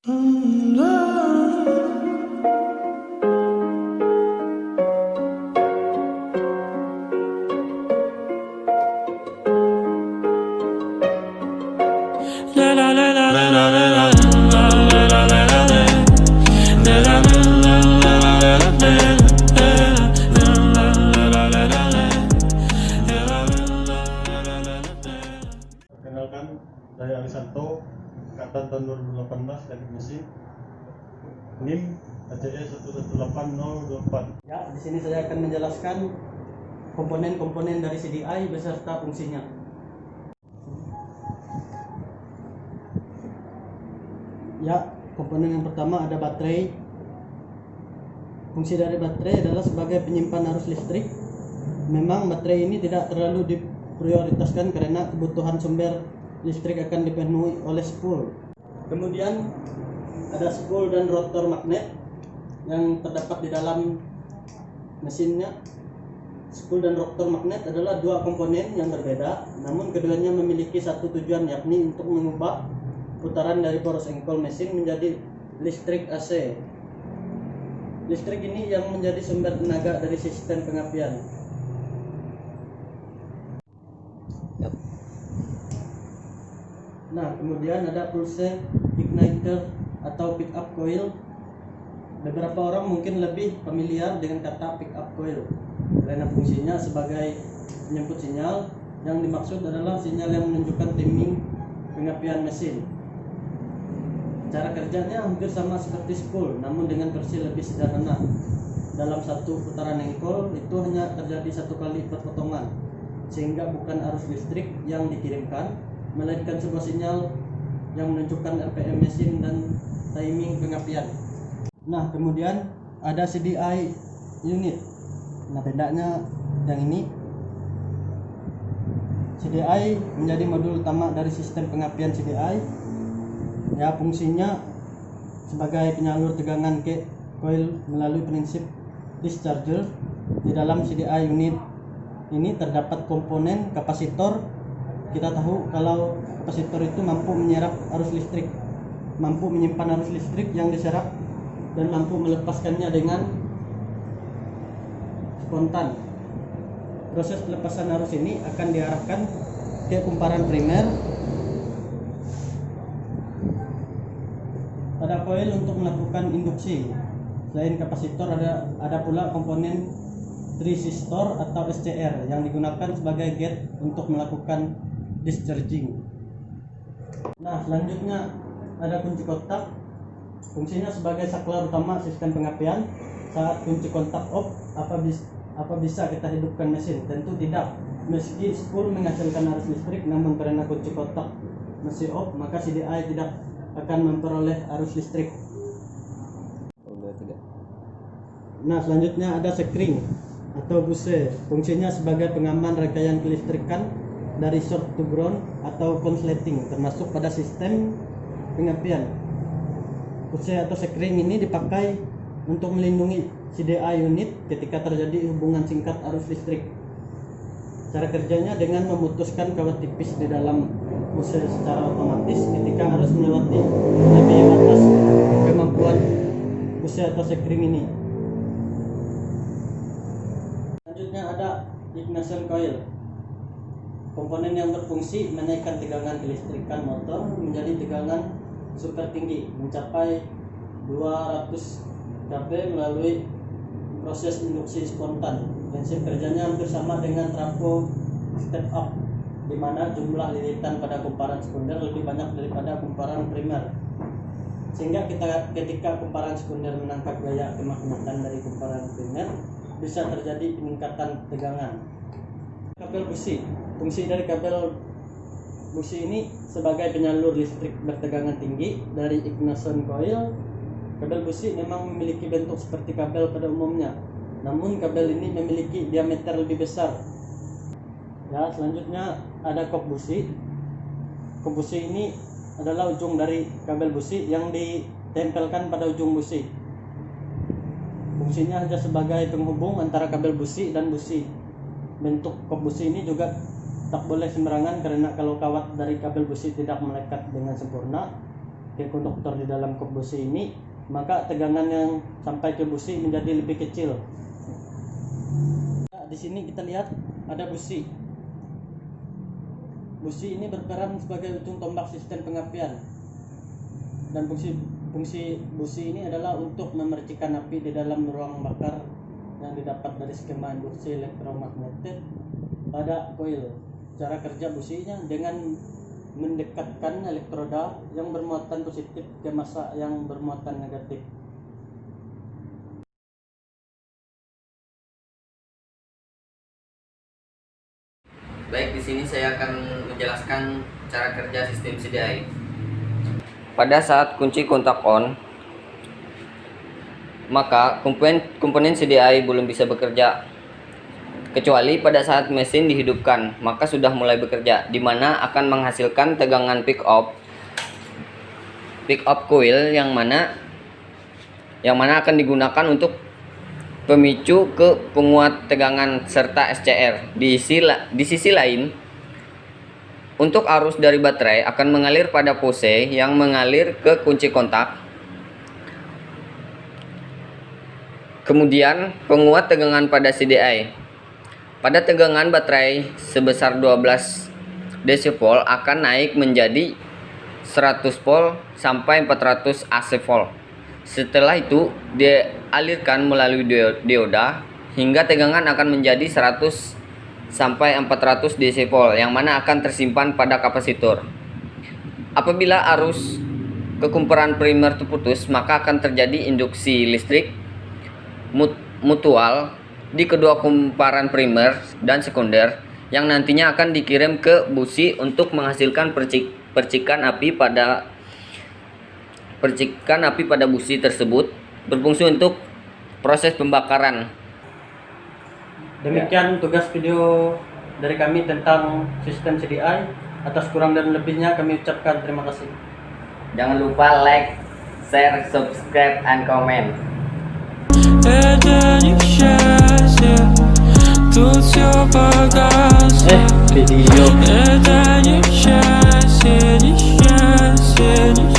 Perkenalkan, saya Alisanto, angkatan tahun 2018 dari mesin NIM ACE 118024. Ya, di sini saya akan menjelaskan komponen-komponen dari CDI beserta fungsinya. Ya, komponen yang pertama ada baterai. Fungsi dari baterai adalah sebagai penyimpan arus listrik. Memang baterai ini tidak terlalu diprioritaskan karena kebutuhan sumber listrik akan dipenuhi oleh spool. Kemudian ada spool dan rotor magnet yang terdapat di dalam mesinnya. Spool dan rotor magnet adalah dua komponen yang berbeda, namun keduanya memiliki satu tujuan, yakni untuk mengubah putaran dari poros engkol mesin menjadi listrik AC. Listrik ini yang menjadi sumber tenaga dari sistem pengapian. Nah, kemudian ada pulse igniter atau pick up coil. Beberapa orang mungkin lebih familiar dengan kata pick up coil karena fungsinya sebagai penyebut sinyal. Yang dimaksud adalah sinyal yang menunjukkan timing pengapian mesin. Cara kerjanya hampir sama seperti spool, namun dengan versi lebih sederhana. Dalam satu putaran engkol itu hanya terjadi satu kali perpotongan, sehingga bukan arus listrik yang dikirimkan, melainkan sebuah sinyal yang menunjukkan RPM mesin dan timing pengapian. Nah, kemudian ada CDI unit. Nah, bedanya yang ini, CDI menjadi modul utama dari sistem pengapian CDI. Ya, fungsinya sebagai penyalur tegangan ke coil melalui prinsip discharger. Di dalam CDI unit ini terdapat komponen kapasitor. Kita tahu kalau kapasitor itu mampu menyerap arus listrik, mampu menyimpan arus listrik yang diserap, dan mampu melepaskannya dengan spontan. Proses pelepasan arus ini akan diarahkan ke kumparan primer pada koil untuk melakukan induksi. Selain kapasitor ada pula komponen resistor atau SCR yang digunakan sebagai gate untuk melakukan discharging. Nah, selanjutnya ada kunci kontak. Fungsinya sebagai saklar utama sistem pengapian. Saat kunci kontak off, apa bisa kita hidupkan mesin? Tentu tidak. Meski spool menghasilkan arus listrik, namun karena kunci kontak masih off, maka CDI tidak akan memperoleh arus listrik. Nah, selanjutnya ada sekring atau buse. Fungsinya sebagai pengaman rangkaian kelistrikan dari short to ground atau konsleting, termasuk pada sistem pengapian. Buse atau sekring ini dipakai untuk melindungi CDI unit ketika terjadi hubungan singkat arus listrik. Cara kerjanya dengan memutuskan kawat tipis di dalam buse secara otomatis ketika harus melewati lebih batas kemampuan buse atau sekring ini. Selanjutnya ada ignition coil. Komponen yang berfungsi menaikkan tegangan kelistrikan motor menjadi tegangan super tinggi mencapai 200 kV melalui proses induksi spontan. Prinsip kerjanya hampir sama dengan trafo step up, di mana jumlah lilitan pada kumparan sekunder lebih banyak daripada kumparan primer, sehingga ketika kumparan sekunder menangkap gaya kemagnetkan dari kumparan primer, bisa terjadi peningkatan tegangan. Kabel busi. Fungsi dari kabel busi ini sebagai penyalur listrik bertegangan tinggi dari ignition coil. Kabel busi memang memiliki bentuk seperti kabel pada umumnya, namun kabel ini memiliki diameter lebih besar. Ya, selanjutnya ada kop busi. Kop busi ini adalah ujung dari kabel busi yang ditempelkan pada ujung busi. Fungsinya hanya sebagai penghubung antara kabel busi dan busi. Bentuk kop busi ini juga tak boleh sembarangan karena kalau kawat dari kabel busi tidak melekat dengan sempurna, ke konduktor di dalam kop busi ini, maka tegangan yang sampai ke busi menjadi lebih kecil. Nah, di sini kita lihat ada busi. Busi ini berperan sebagai ujung tombak sistem pengapian, dan fungsi busi ini adalah untuk memercikan api di dalam ruang bakar yang didapat dari skema induksi elektromagnetik pada koil. Cara kerja businya dengan mendekatkan elektroda yang bermuatan positif ke massa yang bermuatan negatif. Baik, di sini saya akan menjelaskan cara kerja sistem CDI. Pada saat kunci kontak on, maka komponen CDI belum bisa bekerja. Kecuali pada saat mesin dihidupkan, maka sudah mulai bekerja, di mana akan menghasilkan tegangan pick up coil yang mana akan digunakan untuk pemicu ke penguat tegangan serta SCR. Di sisi lain, untuk arus dari baterai akan mengalir pada pose yang mengalir ke kunci kontak. Kemudian penguat tegangan pada CDI. Pada tegangan baterai sebesar 12 decivol akan naik menjadi 100 volt sampai 400 AC volt. Setelah itu dialirkan melalui dioda hingga tegangan akan menjadi 100 sampai 400 DC volt yang mana akan tersimpan pada kapasitor. Apabila arus kekumparan primer terputus, maka akan terjadi induksi listrik mutual di kedua kumparan primer dan sekunder yang nantinya akan dikirim ke busi untuk menghasilkan percikan api pada busi tersebut, berfungsi untuk proses pembakaran. Demikian tugas video dari kami tentang sistem CDI. Atas kurang dan lebihnya kami ucapkan terima kasih. Jangan lupa like, share, subscribe, and comment. Video. Это несчастье, несчастье, несчастье.